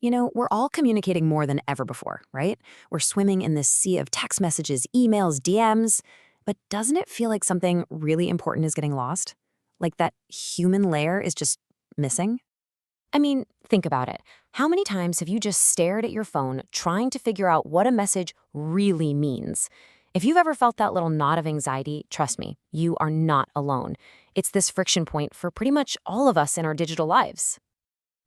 We're all communicating more than ever before, right? We're swimming in this sea of text messages, emails, DMs. But doesn't it feel like something really important is getting lost? Like that human layer is just missing? I mean, think about it. How many times have you just stared at your phone trying to figure out what a message really means? If you've ever felt that little knot of anxiety, trust me, you are not alone. It's this friction point for pretty much all of us in our digital lives.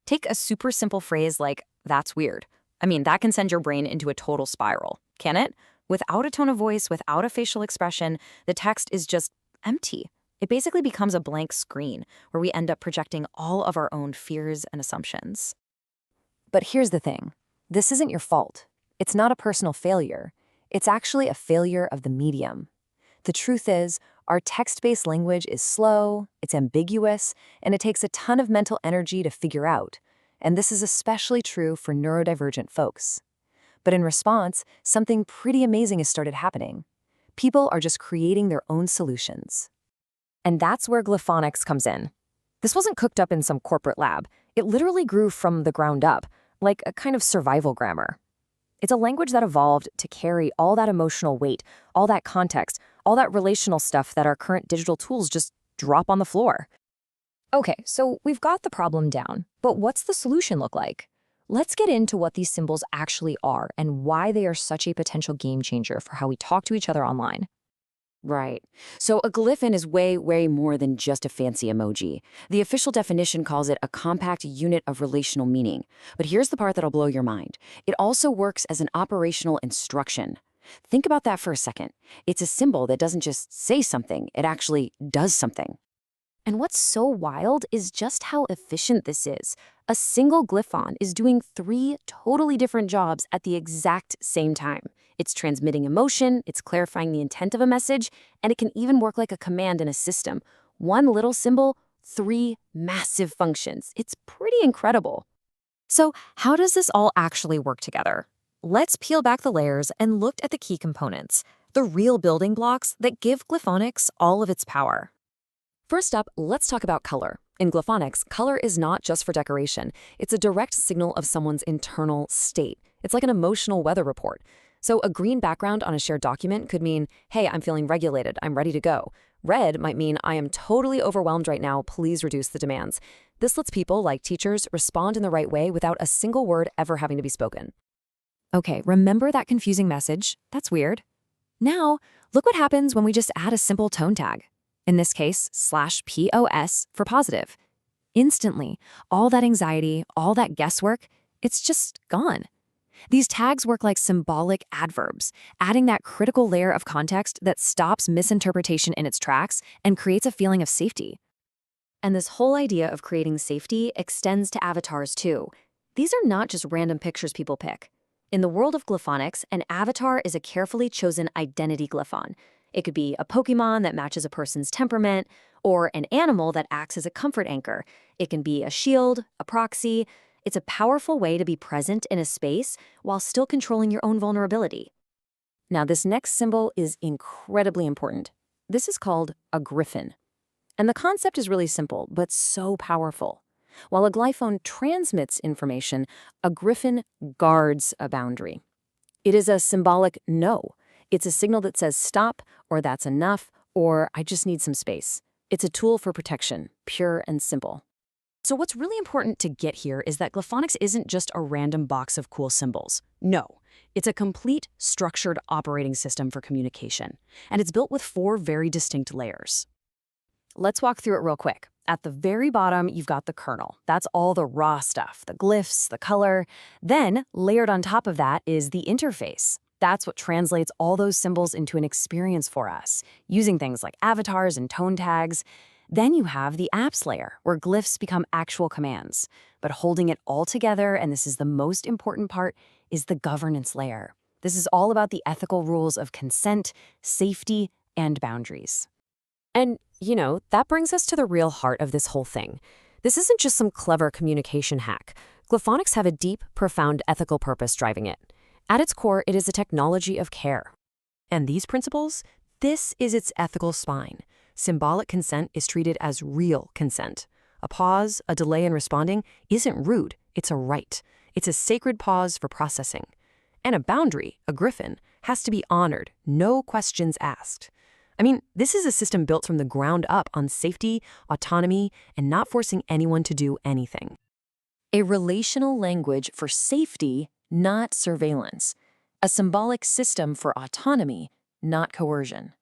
Take a super simple phrase like, that's weird. I mean, that can send your brain into a total spiral, can it? Without a tone of voice, without a facial expression, the text is just empty. It basically becomes a blank screen where we end up projecting all of our own fears and assumptions. But here's the thing. This isn't your fault. It's not a personal failure. It's actually a failure of the medium. The truth is, our text-based language is slow, it's ambiguous, and it takes a ton of mental energy to figure out. And this is especially true for neurodivergent folks. But in response, something pretty amazing has started happening. People are just creating their own solutions. And that's where Glyphonics comes in. This wasn't cooked up in some corporate lab. It literally grew from the ground up, like a kind of survival grammar. It's a language that evolved to carry all that emotional weight, all that context, all that relational stuff that our current digital tools just drop on the floor. Okay, so we've got the problem down, but what's the solution look like? Let's get into what these symbols actually are and why they are such a potential game changer for how we talk to each other online. Right. So a glyphin is way, way more than just a fancy emoji. The official definition calls it a compact unit of relational meaning. But here's the part that'll blow your mind. It also works as an operational instruction. Think about that for a second. It's a symbol that doesn't just say something, it actually does something. And what's so wild is just how efficient this is. A single glyphon is doing 3 totally different jobs at the exact same time. It's transmitting emotion, it's clarifying the intent of a message, and it can even work like a command in a system. One little symbol, 3 massive functions. It's pretty incredible. So how does this all actually work together? Let's peel back the layers and look at the key components, the real building blocks that give Glyphonics all of its power. First up, let's talk about color. In Glyphonics, color is not just for decoration. It's a direct signal of someone's internal state. It's like an emotional weather report. So a green background on a shared document could mean, hey, I'm feeling regulated, I'm ready to go. Red might mean, I am totally overwhelmed right now, please reduce the demands. This lets people, like teachers, respond in the right way without a single word ever having to be spoken. Okay, remember that confusing message? That's weird. Now, look what happens when we just add a simple tone tag. In this case, /POS for positive. Instantly, all that anxiety, all that guesswork, it's just gone. These tags work like symbolic adverbs, adding that critical layer of context that stops misinterpretation in its tracks and creates a feeling of safety. And this whole idea of creating safety extends to avatars too. These are not just random pictures people pick. In the world of Glyphonics, an avatar is a carefully chosen identity glyphon. It could be a Pokemon that matches a person's temperament, or an animal that acts as a comfort anchor. It can be a shield, a proxy. It's a powerful way to be present in a space while still controlling your own vulnerability. Now, this next symbol is incredibly important. This is called a griffin. And the concept is really simple, but so powerful. While a glyphone transmits information, a griffin guards a boundary. It is a symbolic no. It's a signal that says stop, or that's enough, or I just need some space. It's a tool for protection, pure and simple. So what's really important to get here is that Glyphonics isn't just a random box of cool symbols. No, it's a complete, structured operating system for communication. And it's built with 4 very distinct layers. Let's walk through it real quick. At the very bottom, you've got the kernel. That's all the raw stuff, the glyphs, the color. Then, layered on top of that is the interface. That's what translates all those symbols into an experience for us, using things like avatars and tone tags. Then you have the apps layer, where glyphs become actual commands. But holding it all together, and this is the most important part, is the governance layer. This is all about the ethical rules of consent, safety, and boundaries. And, that brings us to the real heart of this whole thing. This isn't just some clever communication hack. Glyphonics have a deep, profound ethical purpose driving it. At its core, it is a technology of care. And these principles, this is its ethical spine. Symbolic consent is treated as real consent. A pause, a delay in responding, isn't rude, it's a right. It's a sacred pause for processing. And a boundary, a Glyphon, has to be honored, no questions asked. I mean, this is a system built from the ground up on safety, autonomy, and not forcing anyone to do anything. A relational language for safety, not surveillance. A symbolic system for autonomy, not coercion.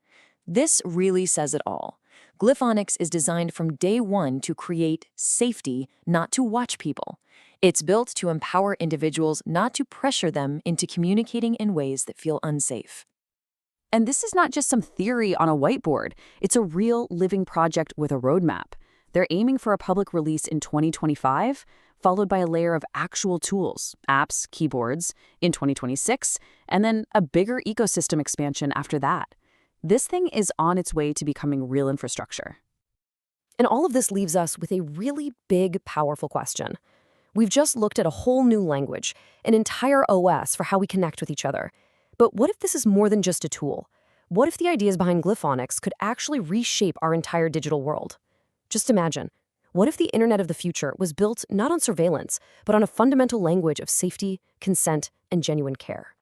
This really says it all. Glyphonics is designed from day one to create safety, not to watch people. It's built to empower individuals, not to pressure them into communicating in ways that feel unsafe. And this is not just some theory on a whiteboard. It's a real living project with a roadmap. They're aiming for a public release in 2025, followed by a layer of actual tools, apps, keyboards, in 2026, and then a bigger ecosystem expansion after that. This thing is on its way to becoming real infrastructure. And all of this leaves us with a really big, powerful question. We've just looked at a whole new language, an entire OS for how we connect with each other. But what if this is more than just a tool? What if the ideas behind Glyphonics could actually reshape our entire digital world? Just imagine, what if the internet of the future was built not on surveillance, but on a fundamental language of safety, consent, and genuine care?